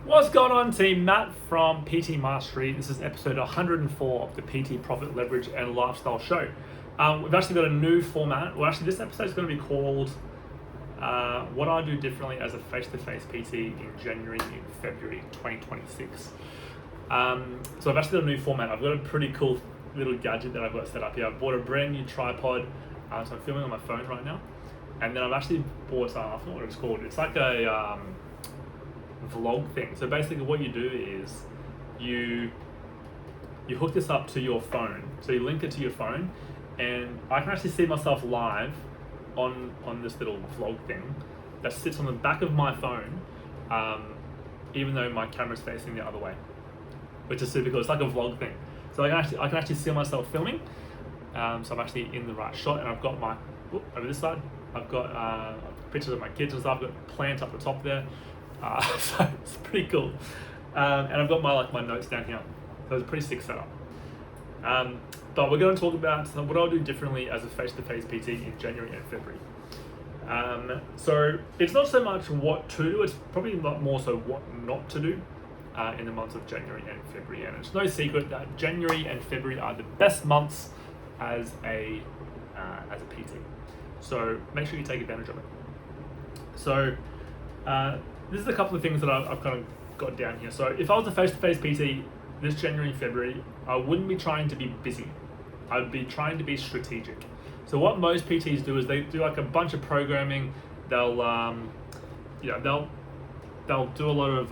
What's going on, team? Matt from PT Mastery. This is episode 104 of the PT Profit Leverage and Lifestyle Show. We've actually got a new format. Well, actually, this episode is going to be called What I Do Differently as a Face-to-Face PT in January and February 2026. So I've actually got a new format. I've got a pretty cool little gadget that I've got set up here. I've bought a brand new tripod, so I'm filming on my phone right now. And then I've actually bought, I forgot what it's called. It's like a vlog thing. So basically what you do is you hook this up to your phone. So you link it to your phone, and I can actually see myself live on this little vlog thing that sits on the back of my phone, even though my camera's facing the other way, which is super cool. It's like a vlog thing. So I can actually see myself filming. So I'm actually in the right shot, and I've got my over this side. I've got pictures of my kids and stuff. I've got plants up the top there. So it's pretty cool, and I've got my notes down here, so it's a pretty sick setup. But we're going to talk about what I'll do differently as a face-to-face PT in January and February. So it's not so much what to do, it's probably not more so what not to do in the months of January and February. And it's no secret that January and February are the best months as a PT. So make sure you take advantage of it. So this is a couple of things that I've kind of got down here. So if I was a face-to-face PT this January and February, I wouldn't be trying to be busy. I'd be trying to be strategic. So what most PTs do is they do like a bunch of programming. They'll do a lot of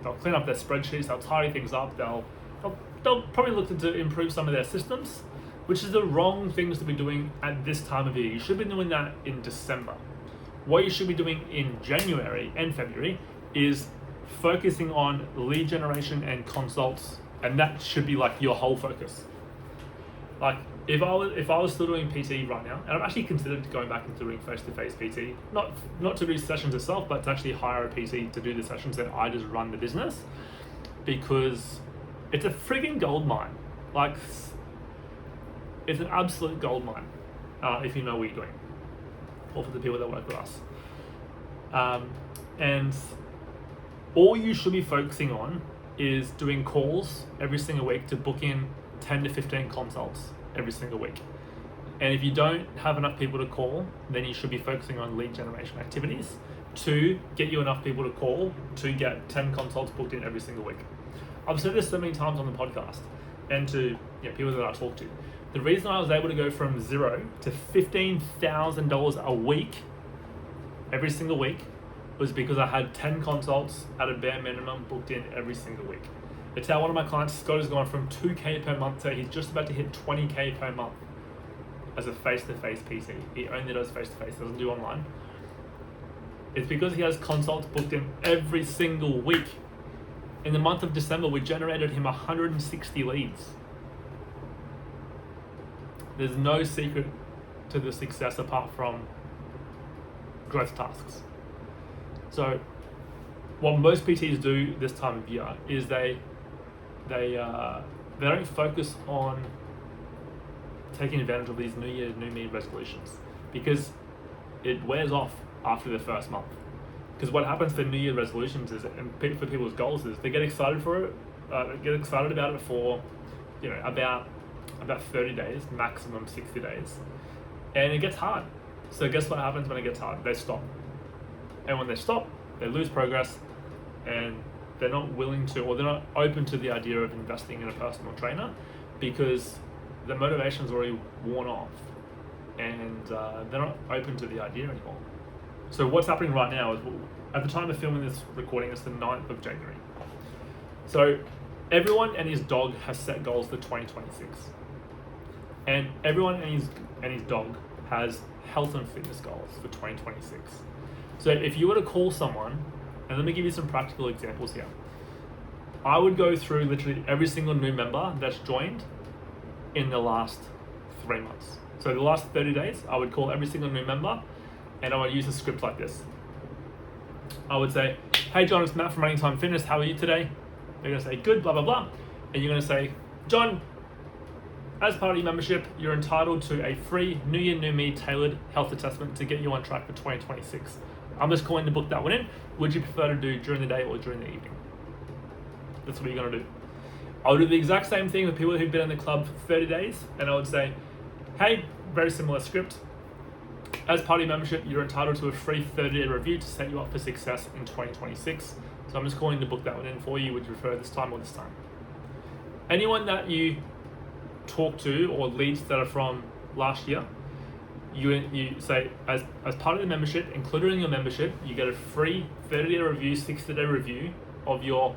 they'll clean up their spreadsheets. They'll tidy things up. They'll probably look to improve some of their systems, which is the wrong things to be doing at this time of year. You should be doing that in December. What you should be doing in January and February is focusing on lead generation and consults, and that should be like your whole focus. Like if I was still doing PT right now, and I've actually considered going back into doing face-to-face PT, not to do sessions itself, but to actually hire a PT to do the sessions that I just run the business, because it's a frigging gold mine. Like it's an absolute gold mine if you know what you're doing. Or for the people that work with us. And all you should be focusing on is doing calls every single week to book in 10 to 15 consults every single week. And if you don't have enough people to call, then you should be focusing on lead generation activities to get you enough people to call to get 10 consults booked in every single week. I've said this so many times on the podcast and to people that I talk to. The reason I was able to go from $0 to $15,000 a week, every single week, was because I had 10 consults at a bare minimum booked in every single week. It's how one of my clients, Scott, has gone from $2K per month to he's just about to hit $20K per month as a face-to-face PT. He only does face-to-face, doesn't do online. It's because he has consults booked in every single week. In the month of December, we generated him 160 leads. There's no secret to the success apart from growth tasks. So what most PTs do this time of year is they don't focus on taking advantage of these New Year, New Me resolutions, because it wears off after the first month. Because what happens for New Year resolutions is, and for people's goals is, they get excited for it, they get excited about it for, about 30 days, maximum 60 days. And it gets hard. So guess what happens when it gets hard? They stop. And when they stop, they lose progress, and they're not willing to, or they're not open to the idea of investing in a personal trainer, because the motivation's already worn off, and they're not open to the idea anymore. So what's happening right now is, at the time of filming this recording, it's the 9th of January. So everyone and his dog has set goals for 2026. And everyone and his dog has health and fitness goals for 2026. So if you were to call someone, and let me give you some practical examples here. I would go through literally every single new member that's joined in the last 3 months. So the last 30 days, I would call every single new member, and I would use a script like this. I would say, "Hey John, it's Matt from Running Time Fitness. How are you today?" They're gonna say, "Good, blah, blah, blah." And you're gonna say, "John, as part of your membership, you're entitled to a free New Year, New Me tailored health assessment to get you on track for 2026. I'm just calling to book that one in. Would you prefer to do during the day or during the evening? That's what you're going to do. I would do the exact same thing with people who've been in the club for 30 days, and I would say, hey, very similar script. As part of your membership, you're entitled to a free 30-day review to set you up for success in 2026. So I'm just calling to book that one in for you. Would you prefer this time or this time? Anyone that you talk to or leads that are from last year, you say, as part of the membership, included in your membership, you get a free 30-day review, 60-day review of your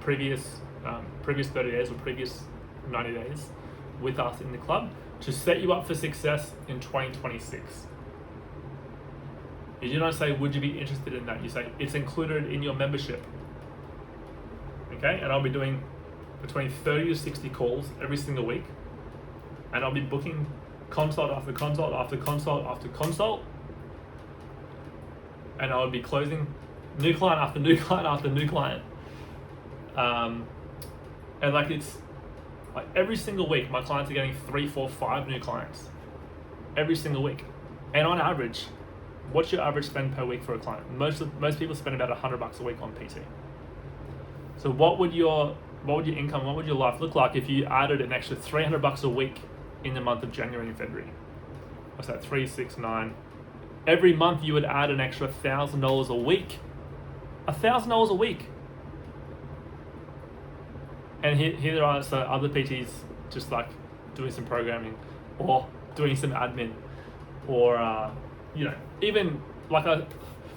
previous 30 days or previous 90 days with us in the club to set you up for success in 2026. You don't say, would you be interested in that? You say, it's included in your membership. Okay, and I'll be doing between 30 to 60 calls every single week, and I'll be booking consult after consult after consult after consult, and I'll be closing new client after new client after new client. And like it's like every single week, my clients are getting 3, 4, 5 new clients every single week. And on average, what's your average spend per week for a client? Most people spend about $100 a week on PT. So what would your income, what would your life look like if you added an extra $300 a week in the month of January and February? What's that? 3, 6, 9. Every month you would add an extra $1,000 a week. $1,000 a week. And here there are other PTs just like doing some programming or doing some admin or even like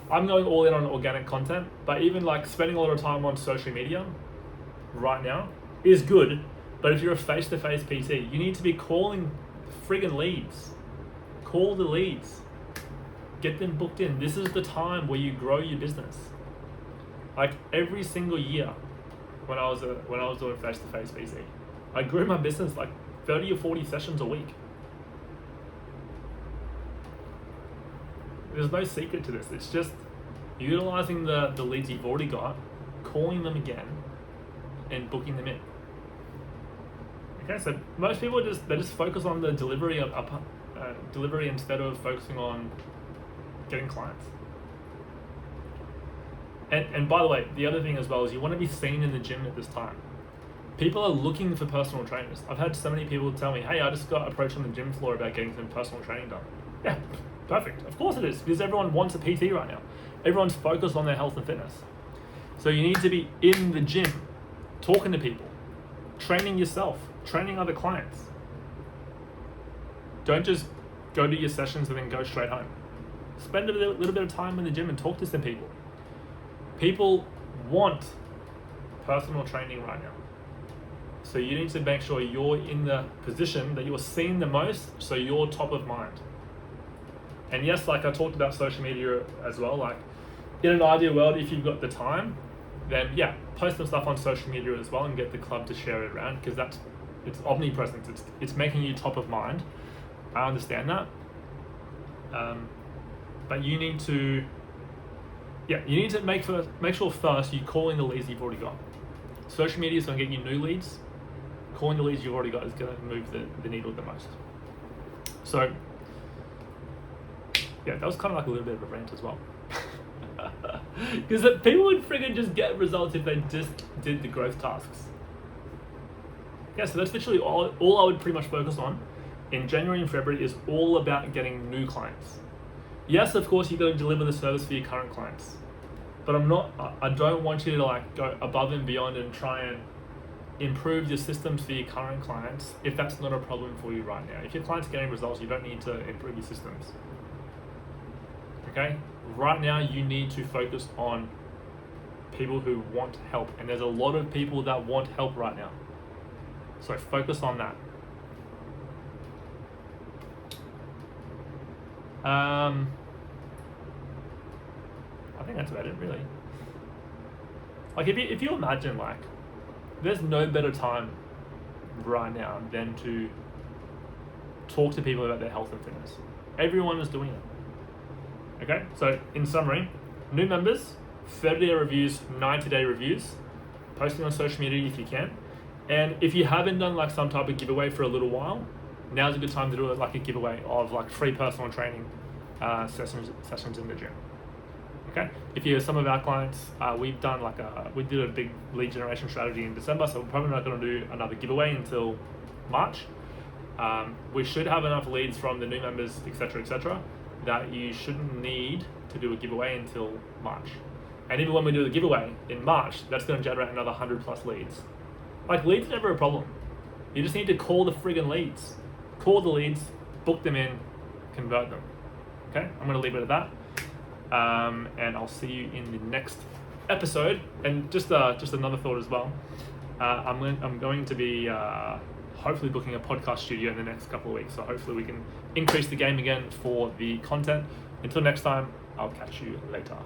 I'm going all in on organic content, but even like spending a lot of time on social media right now is good. But if you're a face-to-face PT, you need to be calling friggin' leads. Call the leads. Get them booked in. This is the time where you grow your business. Like every single year when I was doing face-to-face PT, I grew my business like 30 or 40 sessions a week. There's no secret to this. It's just utilizing the leads you've already got, calling them again, and booking them in. Okay, so most people just focus on the delivery instead of focusing on getting clients. And by the way, the other thing as well is you want to be seen in the gym at this time. People are looking for personal trainers. I've had so many people tell me, hey, I just got approached on the gym floor about getting some personal training done. Yeah, perfect. Of course it is, because everyone wants a PT right now. Everyone's focused on their health and fitness. So you need to be in the gym, talking to people, training yourself, training other clients. Don't just go to your sessions and then go straight home. Spend a little bit of time in the gym and talk to some people. People want personal training right now. So you need to make sure you're in the position that you're seen the most, so you're top of mind. And yes, like I talked about social media as well, like in an ideal world, if you've got the time, then yeah, post some stuff on social media as well and get the club to share it around, because it's omnipresent. It's making you top of mind. I understand that. But you need to make sure first you call in the leads you've already got. Social media is going to get you new leads. Calling the leads you've already got is going to move the needle the most. So yeah, that was kind of like a little bit of a rant as well. Because people would friggin' just get results if they just did the growth tasks. Yeah, so that's literally all I would pretty much focus on in January and February is all about getting new clients. Yes, of course, you've got to deliver the service for your current clients. But I don't want you to like go above and beyond and try and improve your systems for your current clients if that's not a problem for you right now. If your clients are getting results, you don't need to improve your systems. Okay? Right now, you need to focus on people who want help. And there's a lot of people that want help right now. So focus on that. I think that's about it, really. Like, if you imagine, like, there's no better time right now than to talk to people about their health and fitness. Everyone is doing it. Okay, so in summary, new members, 30-day reviews, 90-day reviews, posting on social media if you can. And if you haven't done like some type of giveaway for a little while, now's a good time to do it, like a giveaway of like free personal training sessions in the gym. Okay. If you're some of our clients, we did a big lead generation strategy in December, so we're probably not going to do another giveaway until March. We should have enough leads from the new members, etc., that you shouldn't need to do a giveaway until March. And even when we do the giveaway in March, that's going to generate another 100 plus leads. Like, leads are never a problem. You just need to call the friggin' leads. Call the leads, book them in, convert them. Okay, I'm going to leave it at that. And I'll see you in the next episode. And just another thought as well. I'm going to be hopefully booking a podcast studio in the next couple of weeks. So hopefully we can increase the game again for the content. Until next time, I'll catch you later.